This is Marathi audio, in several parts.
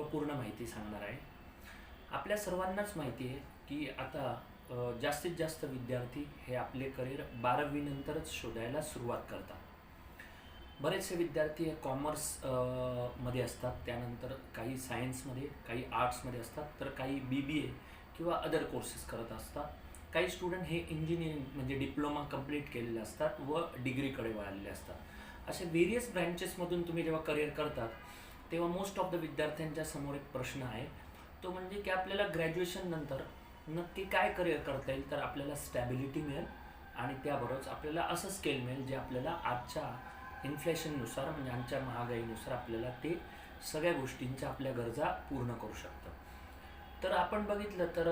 पूर्ण माहिती सांगणार आहे. आपल्या सर्वांनाच माहिती आहे की आता जास्तीत जास्त विद्यार्थी हे आपले करिअर 12वी नंतरच शोधायला सुरुवात करतात. बरेचसे विद्यार्थी हे कॉमर्स मध्ये असतात, त्यानंतर काही सायन्समध्ये, काही आर्ट्समध्ये असतात, तर काही BBA किंवा अदर कोर्सेस करत असतात. काही स्टुडंट हे इंजिनिअरिंग म्हणजे डिप्लोमा कंप्लीट केलेले असतात व डिग्रीकडे वळालेले असतात. अशा व्हेरियस ब्रँचेसमधून तुम्ही जेव्हा करिअर करतात तेव्हा मोस्ट ऑफ द विद्यार्थ्यांच्या समोर एक प्रश्न आहे, तो म्हणजे की आपल्याला ग्रॅज्युएशन नंतर नक्की काय करिअर करता येईल. तर आपल्याला स्टॅबिलिटी मिळेल आणि त्याबरोबरच आपल्याला असं स्केल मिळेल जे आपल्याला आजच्या इन्फ्लेशननुसार म्हणजे आजच्या महागाईनुसार आपल्याला ते सगळ्या गोष्टींच्या आपल्या गरजा पूर्ण करू शकतं. तर आपण बघितलं तर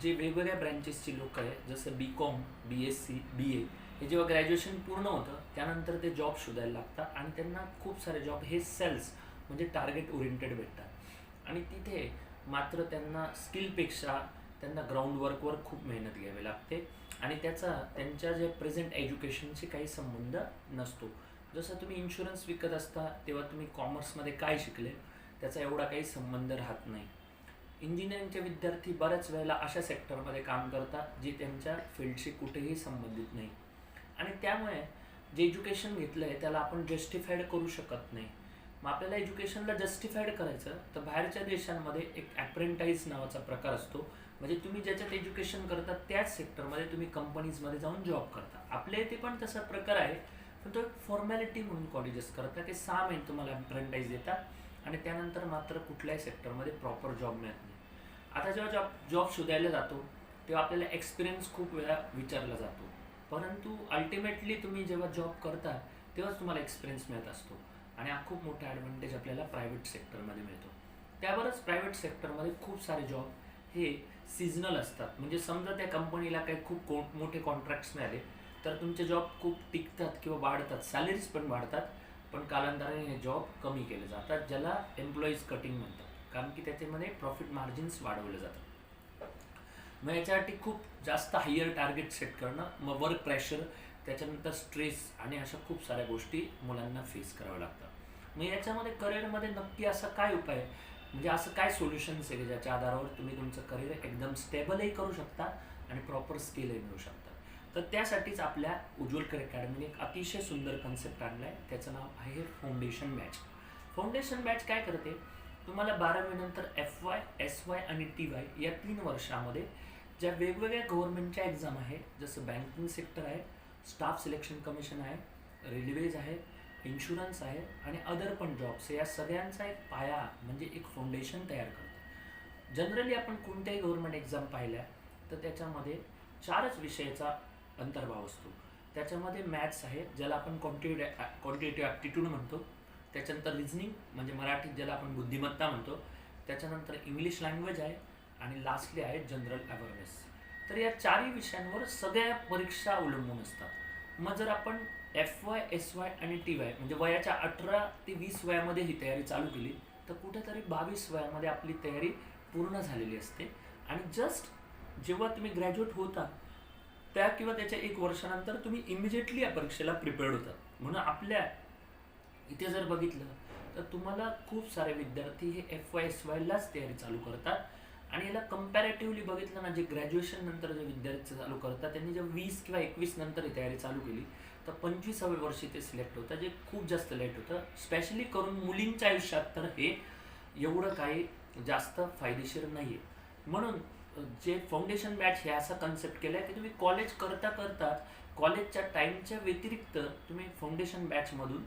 जे वेगवेगळ्या ब्रँचेसची लोक आहे, जसं BCom, BSc, BA, हे जेव्हा ग्रॅज्युएशन पूर्ण होतं त्यानंतर ते जॉब शोधायला लागतात आणि त्यांना खूप सारे जॉब हे सेल्स म्हणजे टार्गेट ओरिएंटेड भेटतात आणि तिथे मात्र त्यांना स्किलपेक्षा त्यांना ग्राउंड वर्कवर खूप मेहनत घ्यावी लागते आणि त्याचा त्यांच्या जे प्रेझेंट एज्युकेशनशी काही संबंध नसतो. जसं तुम्ही इन्शुरन्स विकत असता तेव्हा तुम्ही कॉमर्समध्ये काय शिकले त्याचा एवढा काही संबंध राहत नाही. इंजिनिअरिंगचे विद्यार्थी बऱ्याच वेळेला अशा सेक्टरमध्ये काम करतात जे त्यांच्या फील्डशी कुठेही संबंधित नाही आणि त्यामुळे जे एज्युकेशन घेतलं आहे त्याला आपण जस्टिफाईड करू शकत नाही. मग आपल्याला एज्युकेशनला जस्टिफाईड करायचं तर बाहेरच्या देशांमध्ये एक ॲप्रेंटाईज नावाचा प्रकार असतो, म्हणजे तुम्ही ज्याच्यात एज्युकेशन करता त्याच सेक्टरमध्ये तुम्ही कंपनीजमध्ये जाऊन जॉब करता. आपल्या इथे पण तसा प्रकार आहे, पण तो एक फॉर्मॅलिटी म्हणून कॉलेजेस करतात की 6 महिने तुम्हाला ॲप्रेंटाईज देतात आणि त्यानंतर मात्र कुठल्याही सेक्टरमध्ये प्रॉपर जॉब मिळत नाही. आता जेव्हा जॉब शोधायला जातो तेव्हा आपल्याला एक्सपिरियन्स खूप वेळा विचारला जातो, परंतु अल्टिमेटली तुम्ही जेव्हा जॉब करता तेव्हाच तुम्हाला एक्सपिरियन्स मिळत असतो आणि हा खूप मोठा ॲडव्हान्टेज आपल्याला प्रायव्हेट सेक्टरमध्ये मिळतो. त्यावरच प्रायव्हेट सेक्टरमध्ये खूप सारे जॉब हे सीझनल असतात, म्हणजे समजा त्या कंपनीला काही खूप मोठे कॉन्ट्रॅक्ट्स मिळाले तर तुमचे जॉब खूप टिकतात किंवा वाढतात, सॅलरीज पण वाढतात, पण कालांतराने हे जॉब कमी केले जातात, ज्याला एम्प्लॉईज कटिंग म्हणतात, कारण की त्याच्यामध्ये प्रॉफिट मार्जिन्स वाढवले जातात. मग याच्यासाठी खूप जास्त हायर टार्गेट सेट करणं, मग वर्क प्रेशर, त्याच्यानंतर स्ट्रेस आणि अशा खूप साऱ्या गोष्टी मुलांना फेस कराव्या लागतात. मग याच्यामध्ये करिअरमध्ये नक्की असा काय उपाय आहे, म्हणजे असं काय सोल्युशन्स आहे की ज्याच्या आधारावर तुम्ही तुमचं करिअर एकदम स्टेबलही करू शकता आणि प्रॉपर स्किलही मिळू शकता. तर त्यासाठीच आपल्या उज्ज्वल करिअर अकॅडमीने एक अतिशय सुंदर कन्सेप्ट आणला आहे, त्याचं नाव आहे फाउंडेशन बॅच. फाउंडेशन बॅच काय करते, तुम्हाला 12वी नंतर FY, SY आणि TY या 3 वर्षामध्ये ज्या वेगवेगळ्या गव्हर्नमेंटच्या एक्झाम आहे, जसं बँकिंग सेक्टर आहे, स्टाफ सिलेक्शन कमिशन आहे, रेल्वेज आहे, इन्शुरन्स आहे आणि अदर पण जॉब्स, या सगळ्यांचा एक पाया म्हणजे एक फाउंडेशन तयार करतो. जनरली आपण कोणत्याही गव्हर्नमेंट एक्झाम पाहिल्या तर त्याच्यामध्ये 4च विषयाचा अंतर्भाव असतो. त्याच्यामध्ये मॅथ्स आहे, ज्याला आपण क्वांटिटेटिव्ह ॲप्टिट्यूड म्हणतो, त्याच्यानंतर रिझनिंग म्हणजे मराठीत ज्याला आपण बुद्धिमत्ता म्हणतो, त्याच्यानंतर इंग्लिश लँग्वेज आहे आणि लास्टली आहे जनरल अवेअरनेस. तर या 4ही विषयांवर सगळ्या परीक्षा अवलंबून असतात. मग जर आपण FY, SY आणि TY म्हणजे वयाच्या 18 ते 20 वयामध्ये ही तयारी चालू केली तर कुठेतरी 22 वयामध्ये आपली तयारी पूर्ण झालेली असते आणि जस्ट जेव्हा तुम्ही ग्रॅज्युएट होता त्या किंवा त्याच्या 1 वर्षानंतर तुम्ही इमिजिएटली या परीक्षेला प्रिपेअर्ड होता. म्हणून आपल्या इथे जर बघितलं तर तुम्हाला खूप सारे विद्यार्थी हे FY, SYलाच तयारी चालू करतात आणि याला कंपॅरेटिव्हली बघितलं ना, जे ग्रॅज्युएशन नंतर जे विद्यार्थी चालू करतात त्यांनी जर 20 किंवा 21 नंतर ही तयारी चालू केली तर 25व्या वर्षी ते सिलेक्ट होतं, जे खूप जास्त लेट होतं. स्पेशली करून मुलींच्या आयुष्यात तर हे एवढं काही जास्त फायदेशीर नाही आहे. म्हणून जे फाउंडेशन बॅच हे असा कन्सेप्ट केला आहे की तुम्ही कॉलेज करता करता कॉलेजच्या टाईमच्या व्यतिरिक्त तुम्ही फाउंडेशन बॅचमधून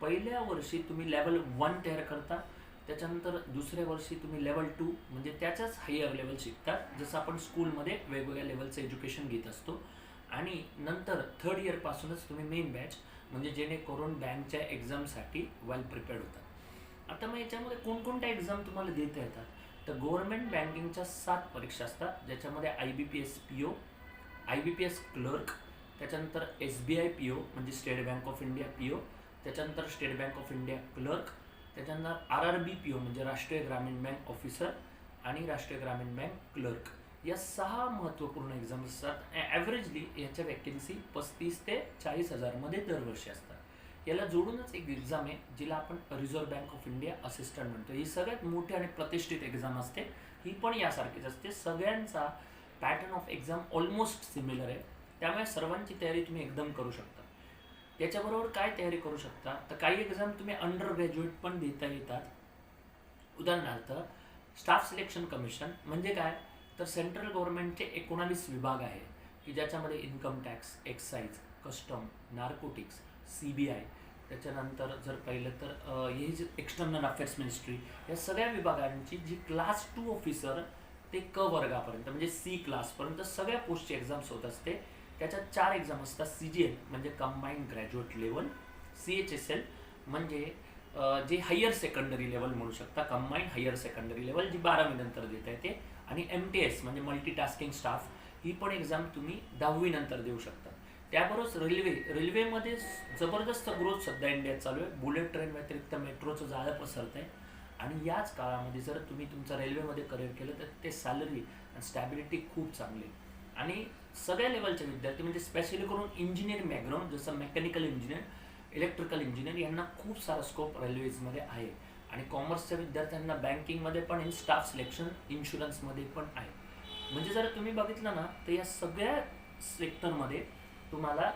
पहिल्या वर्षी तुम्ही लेवल 1 तयार करता, त्याच्यानंतर दुसऱ्या वर्षी तुम्ही लेवल 2 म्हणजे त्याच्याच हायर लेवल शिकतात, जसं आपण स्कूलमध्ये वेगवेगळ्या लेवलचं एज्युकेशन घेत असतो, आणि नंतर 3rd इयरपासूनच तुम्ही मेन बॅच म्हणजे जेणेकरून बँकच्या एक्झामसाठी वेल प्रिपेअर्ड होतात. आता मग याच्यामध्ये कोणकोणत्या एक्झाम तुम्हाला देता येतात, तर गव्हर्नमेंट बँकिंगच्या 7 परीक्षा असतात, ज्याच्यामध्ये IBPS PO, IBPS क्लर्क, त्याच्यानंतर SBI PO म्हणजे state bank of India PO, त्याच्यानंतर state bank of India clerk, त्याच्यानंतर RRB PO म्हणजे राष्ट्रीय ग्रामीण बँक ऑफिसर आणि राष्ट्रीय ग्रामीण बँक क्लर्क, या 6 महत्त्वपूर्ण एक्झाम्स असतात. ॲव्हरेजली याच्या वॅकन्सी 35 ते 40 हजारमध्ये दरवर्षी असतात. याला जोडूनच एक एक्झाम आहे जिला आपण reserve bank of India assistant म्हणतो. ही सगळ्यात मोठी आणि प्रतिष्ठित एक्झाम असते. ही पण यासारखीच असते. सगळ्यांचा pattern of exam almost similar आहे. त्यामुळे सर्वांची तयारी तुम्ही एकदम करू शकता. त्याच्याबरोबर काय तयारी करू शकता, तर काही एक्झाम तुम्ही अंडर ग्रॅज्युएट पण देता येतात. उदाहरणार्थ स्टाफ सिलेक्शन कमिशन म्हणजे काय, तर सेंट्रल गव्हर्नमेंटचे 19 विभाग आहे की ज्याच्यामध्ये income tax, excise, custom, narcotics, CBI, त्याच्यानंतर जर पाहिलं तर हे जे एक्सटर्नल अफेअर्स मिनिस्ट्री, या सगळ्या विभागांची जी क्लास 2 ऑफिसर ते क वर्गापर्यंत म्हणजे C क्लासपर्यंत सगळ्या पोस्टची एक्झाम्स होत असते. त्याच्यात 4 एक्झाम असतात. CGL म्हणजे कंबाईंड ग्रॅज्युएट लेवल, CHSL म्हणजे जे हायर सेकंडरी लेवल म्हणू शकता, कंबाईंड हायर सेकंडरी लेवल जी 12वी नंतर देता येते, आणि MTS म्हणजे मल्टीटास्किंग स्टाफ, ही पण एक्झाम तुम्ही 10वी नंतर देऊ शकता. त्याबरोबर रेल्वेमध्ये जबरदस्त ग्रोथ सध्या इंडियात चालू आहे. बुलेट ट्रेन व्यतिरिक्त मेट्रोचं जाळं पसरत आहे, आणि याच काळामध्ये जर तुम्ही तुमचं रेल्वेमध्ये करिअर केलं तर ते सॅलरी आणि स्टॅबिलिटी खूप चांगली आहे. आणि सगळ्या लेवलचे विद्यार्थी म्हणजे स्पेशली करून इंजिनिअरिंग बॅकग्राऊंड जसं मेकॅनिकल इंजिनियर, इलेक्ट्रिकल इंजिनियर यांना खूप सारा स्कोप रेल्वेजमध्ये आहे. आणि कॉमर्सच्या विद्यार्थ्यांना बँकिंगमध्ये पण, इन स्टाफ सिलेक्शन, इन्शुरन्समध्ये पण आहे. म्हणजे जर तुम्ही बघितलं ना तर या सगळ्या सेक्टरमध्ये तुम्हाला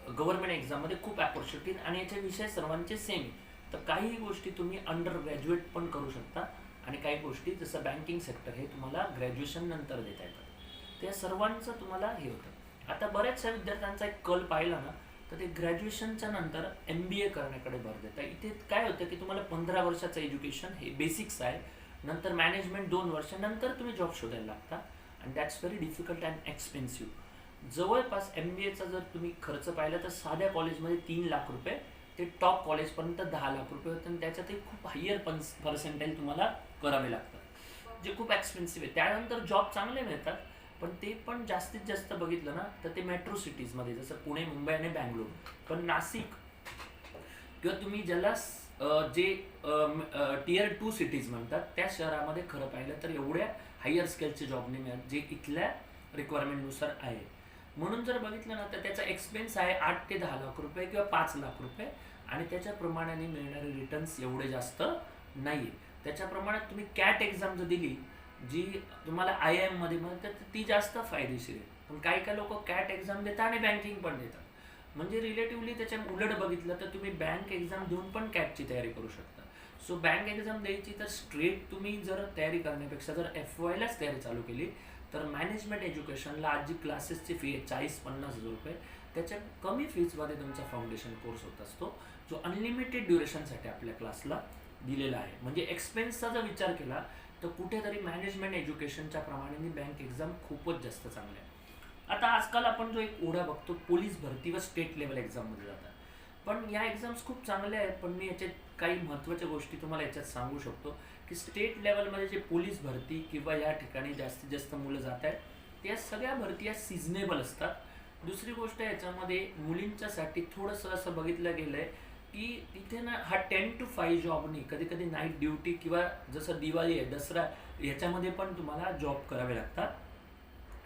गव्हर्नमेंट एक्झाममध्ये खूप अपॉर्च्युनिटी, आणि याचे विषय सर्वांचे सेम आहे. तर काही गोष्टी तुम्ही अंडर ग्रॅज्युएट पण करू शकता, आणि काही गोष्टी जसं बँकिंग सेक्टर हे तुम्हाला ग्रॅज्युएशन नंतर देता येतात. त्या सर्वांचं तुम्हाला हे होतं. आता बऱ्याचशा विद्यार्थ्यांचा एक कल पाहिला ना तर ते ग्रॅज्युएशनच्या नंतर MBA करण्याकडे भर देतात. इथे काय होतं की तुम्हाला 15 वर्षाचं एज्युकेशन हे बेसिक्स आहे, नंतर मॅनेजमेंट 2 वर्ष, नंतर तुम्ही जॉब शोधायला लागता, आणि that's very difficult and expensive. जवळपास MBAचा जर तुम्ही खर्च पाहिला तर साध्या कॉलेजमध्ये 3 लाख रुपये ते टॉप कॉलेजपर्यंत 10 लाख रुपये होतं, आणि त्याच्यातही खूप हायर पर्सेंटेज तुम्हाला करावे लागतात, जे खूप एक्सपेन्सिव्ह आहे. त्यानंतर जॉब चांगले मिळतात, पण ते पण जास्तीत जास्त बघितलं ना तर ते मेट्रो सिटीजमध्ये, जसं पुणे, मुंबई आणि बँगलोर. पण नाशिक किंवा तुम्ही ज्याला जे Tier 2 सिटीज म्हणतात त्या शहरामध्ये खरं पाहिलं तर एवढ्या हायर स्केलचे जॉब नाही मिळत, जे इथल्या रिक्वायरमेंटनुसार आहे. म्हणून जर बघितलं ना तर त्याचा एक्सपेन्स आहे 8 ते 10 लाख रुपये किंवा 5 लाख रुपये, आणि त्याच्या प्रमाणाने मिळणारे रिटर्न्स एवढे जास्त नाही आहे. त्याच्या प्रमाणात तुम्ही कॅट एक्झाम जर दिली जी तुम्हाला IIM मध्ये म्हणतात तर ती जास्त फायदेशीर आहे. पण काही काही लोक कॅट एक्झाम देतात आणि बँकिंग पण देतात. म्हणजे रिलेटिव्हली त्याच्या उलट बघितलं तर तुम्ही बँक एक्झाम देऊन पण कॅटची तयारी करू शकता. सो बँक एक्झाम द्यायची तर स्ट्रेट तुम्ही जर तयारी करण्यापेक्षा जर FYलाच तयारी चालू केली तर मॅनेजमेंट एज्युकेशनला आज जी क्लासेसची फी आहे 40-50 हजार रुपये, त्याच्या कमी फीजमध्ये तुमचा फाउंडेशन कोर्स होत असतो, जो अनलिमिटेड ड्युरेशनसाठी आपल्या क्लासला दिलेला आहे. म्हणजे एक्सपेन्सचा जर विचार केला तर कुठेतरी मॅनेजमेंट एज्युकेशनच्या प्रमाणे बँक एक्झाम खूपच जास्त चांगल्या आहे. आता आजकाल आपण जो एक ओढा बघतो पोलीस भरती व स्टेट लेवल एक्झाममध्ये जातात, पण या एक्झाम्स खूप चांगल्या आहेत. पण मी याच्यात काही महत्त्वाच्या गोष्टी तुम्हाला याच्यात सांगू शकतो की स्टेट लेवलमध्ये जे पोलीस भरती किंवा या ठिकाणी जास्तीत जास्त मुलं जात आहेत, त्या सगळ्या भरती या सिझनेबल असतात. दुसरी गोष्ट याच्यामध्ये मुलींच्यासाठी थोडंसं असं बघितलं गेलं आहे की तिथे ना हा 10 to 5 जॉब नाही, कधी कधी नाईट ड्युटी किंवा जसं दिवाळी आहे, दसरा, याच्यामध्ये पण तुम्हाला जॉब करावे लागतात,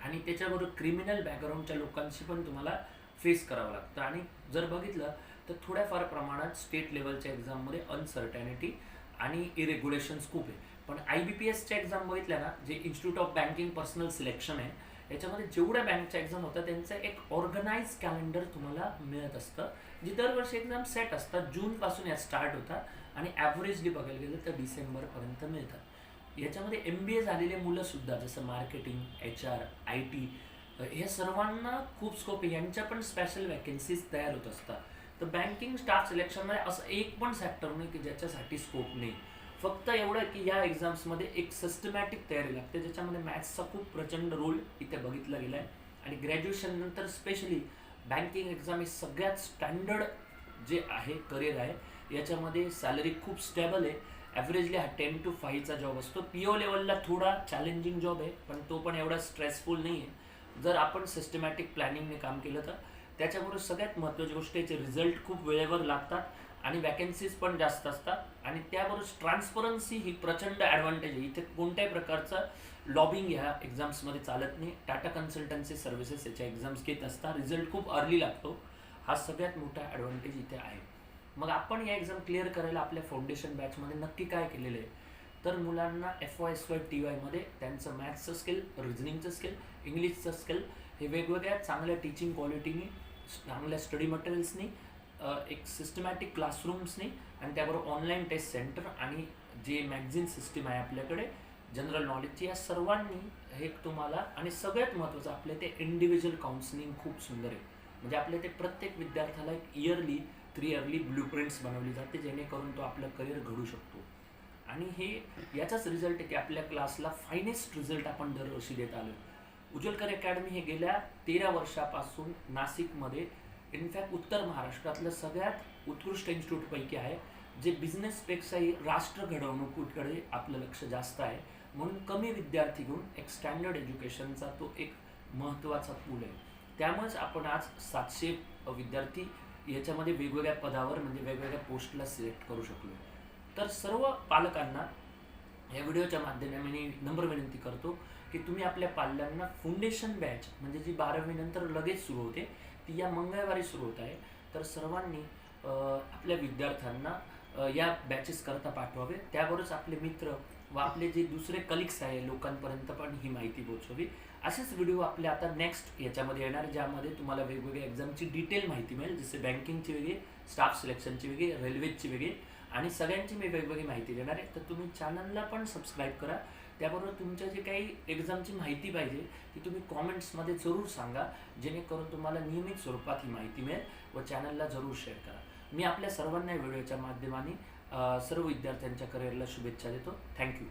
आणि त्याच्याबरोबर क्रिमिनल बॅकग्राऊंडच्या लोकांशी पण तुम्हाला फेस करावं लागतं. आणि जर बघितलं तर थोड्याफार प्रमाणात स्टेट लेवलच्या एक्झाममध्ये अनसर्टॅनिटी आणि इरेग्युलेशन्स खूप आहे. पण IBPSच्या एक्झाम बघितल्या ना, जे institute of banking personal selection आहे, याच्यामध्ये जेवढ्या बँकच्या एक्झाम होतात त्यांचं एक ऑर्गनाइज कॅलेंडर तुम्हाला मिळत असतं, जी दरवर्षी एक्झाम सेट असतात. जूनपासून या स्टार्ट होतात, आणि ॲव्हरेजली बघायला गेलं तर डिसेंबरपर्यंत मिळतात. याच्यामध्ये MBA झालेले मुलंसुद्धा, जसं मार्केटिंग, HR, IT, हे सर्वांना खूप स्कोप आहे. यांच्या पण स्पेशल वॅकन्सीज तयार होत असतात. तर बँकिंग स्टाफ सिलेक्शनमध्ये असं एक पण सेक्टर नाही की ज्याच्यासाठी स्कोप नाही. फक्त एवढं की या एक्झाम्समध्ये एक सिस्टमॅटिक तयारी लागते, ज्याच्यामध्ये मॅथ्सचा खूप प्रचंड रोल इथे बघितला गेला आहे. आणि ग्रॅज्युएशन नंतर स्पेशली बँकिंग एक्झाम हे सगळ्यात स्टँडर्ड जे आहे करिअर आहे. याच्यामध्ये सॅलरी खूप स्टेबल आहे. ॲव्हरेजली हा 10 to 5चा जॉब असतो. PO लेवलला थोडा चॅलेंजिंग जॉब आहे, पण तो पण एवढा स्ट्रेसफुल नाही आहे जर आपण सिस्टमॅटिक प्लॅनिंगने काम केलं तर. त्याच्याबरोबर सगळ्यात महत्त्वाची गोष्ट याचे रिझल्ट खूप वेळेवर लागतात, आणि वॅकन्सीज पण जास्त असतात, आणि त्याबरोबर ट्रान्सपरन्सी ही प्रचंड ॲडव्हान्टेज आहे. इथे कोणत्याही प्रकारचं लॉबिंग ह्या एक्झाम्समध्ये चालत नाही. टाटा कन्सल्टन्सी सर्व्हिसेस याच्या एक्झाम्स घेत असतात. रिझल्ट खूप अर्ली लागतो. हा सगळ्यात मोठा ॲडव्हान्टेज इथे आहे. मग आपण या एक्झाम क्लिअर करायला आपल्या फाउंडेशन बॅचमध्ये नक्की काय केलेलं आहे, तर मुलांना FY SY TY मध्ये त्यांचं मॅथ्सचं स्किल, रिझनिंगचं स्किल, इंग्लिशचं स्किल हे वेगवेगळ्या चांगल्या टीचिंग क्वालिटीनी, चांगल्या स्टडी मटेरियल्सनी, एक सिस्टमॅटिक क्लासरूम्सनी आणि त्याबरोबर ऑनलाईन टेस्ट सेंटर आणि जे मॅगझिन सिस्टीम आहे आपल्याकडे जनरल नॉलेजची, या सर्वांनी हे तुम्हाला, आणि सगळ्यात महत्त्वाचं आपले ते इंडिव्हिज्युअल काउन्सिलिंग खूप सुंदर आहे. म्हणजे आपले ते प्रत्येक विद्यार्थ्याला एक इयरली 3 इयरली ब्ल्यूप्रिंट्स बनवली जाते, जेणेकरून तो आपलं करिअर घडू शकतो. आणि हे याचाच रिझल्ट आहे की आपल्या क्लासला फायनेस्ट रिझल्ट आपण दरवर्षी देत आलो. उज्ज्वल करिअर अकॅडमी हे गेल्या 13 वर्षापासून नाशिकमध्ये, इनफॅक्ट उत्तर महाराष्ट्रातलं सगळ्यात उत्कृष्ट इन्स्टिट्यूटपैकी आहे, जे बिझनेसपेक्षाही राष्ट्र घडवणुकीकडे आपलं लक्ष जास्त आहे. म्हणून कमी विद्यार्थी घेऊन एक स्टँडर्ड एज्युकेशनचा तो एक महत्त्वाचा पूल आहे. त्यामुळेच आपण आज 700 विद्यार्थी याच्यामध्ये वेगवेगळ्या पदावर म्हणजे वेगवेगळ्या पोस्टला सिलेक्ट करू शकलो. तर सर्व पालकांना या व्हिडिओच्या माध्यमाने नम्र विनंती करतो की तुम्ही आपल्या पाल्यांना फाउंडेशन बॅच म्हणजे जी 12वी नंतर लगेच सुरू होते ती या मंगळवारी सुरू होत आहे. तर सर्वांनी आपल्या विद्यार्थ्यांना या बॅचेस करता पाठवावे. त्यावरच आपले मित्र व आपले जे दुसरे कलिग्स आहे लोकांपर्यंत पण ही माहिती पोहोचवावी. असेच व्हिडिओ आपले आता नेक्स्ट याच्यामध्ये येणार, ज्यामध्ये तुम्हाला वेगवेगळ्या एक्झामची डिटेल माहिती मिळेल, जसे बँकिंगची वेगळी, स्टाफ सिलेक्शनची वेगळी, रेल्वेची वेगळी, आणि सगळ्यांची मी वेगवेगळी माहिती देणार आहे. तर तुम्ही चॅनलला पण सबस्क्राईब करा. त्याबरोबर तुमच्या जे काही एक्झामची माहिती पाहिजे ती तुम्ही कॉमेंट्समध्ये जरूर सांगा, जेणेकरून तुम्हाला नियमित स्वरूपात ही माहिती मिळेल, व चॅनलला जरूर शेअर करा. मी आपल्या सर्वांना या व्हिडिओच्या माध्यमाने सर्व विद्यार्थ्यांच्या करिअरला शुभेच्छा देतो. थँक्यू.